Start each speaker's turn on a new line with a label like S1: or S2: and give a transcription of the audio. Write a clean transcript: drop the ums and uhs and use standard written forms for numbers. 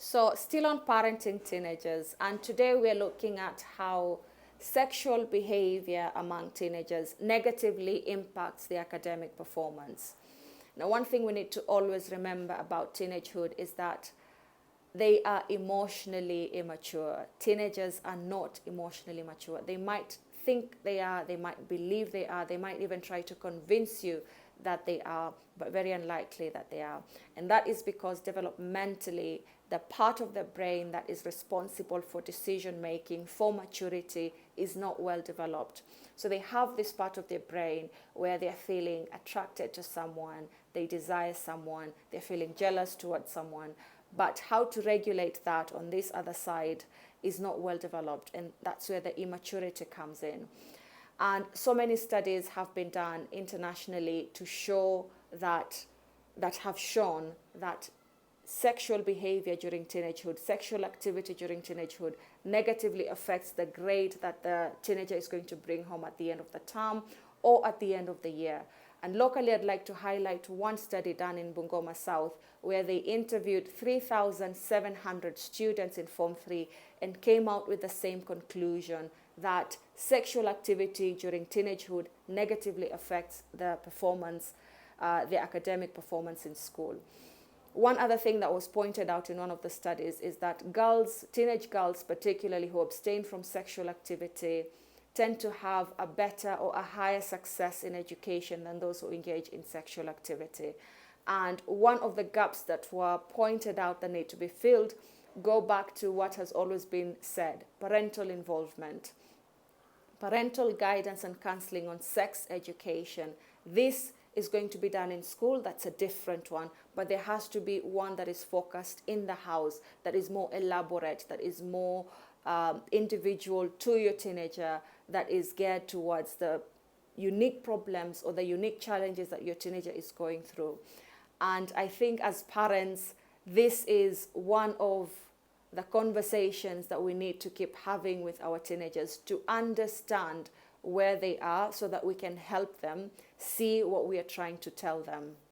S1: So, still on parenting teenagers, and today we're looking at how sexual behavior among teenagers negatively impacts the academic performance. Now, one thing we need to always remember about teenagehood is that they are emotionally immature. Teenagers are not emotionally mature. They might think they are, they might believe they are, they might even try to convince you that they are, but very unlikely that they are. And that is because developmentally, the part of the brain that is responsible for decision making, for maturity, is not well developed. So they have this part of their brain where they're feeling attracted to someone, they desire someone, they're feeling jealous towards someone. But how to regulate that on this other side is not well developed, and that's where the immaturity comes in. And so many studies have been done internationally to show that have shown that sexual behavior during teenagehood, sexual activity during teenagehood negatively affects the grade that the teenager is going to bring home at the end of the term or at the end of the year. And locally, I'd like to highlight one study done in Bungoma South where they interviewed 3,700 students in Form 3 and came out with the same conclusion that sexual activity during teenagehood negatively affects the performance, the academic performance in school. One other thing that was pointed out in one of the studies is that girls, teenage girls particularly, who abstain from sexual activity tend to have a better or a higher success in education than those who engage in sexual activity. And one of the gaps that were pointed out that need to be filled go back to what has always been said: parental involvement, parental guidance and counseling on sex education. This is going to be done in school. That's a different one, but there has to be one that is focused in the house, that is more elaborate, that is more individual to your teenager, that is geared towards the unique problems or the unique challenges that your teenager is going through. And I think as parents, this is one of the conversations that we need to keep having with our teenagers to understand where they are so that we can help them see what we are trying to tell them.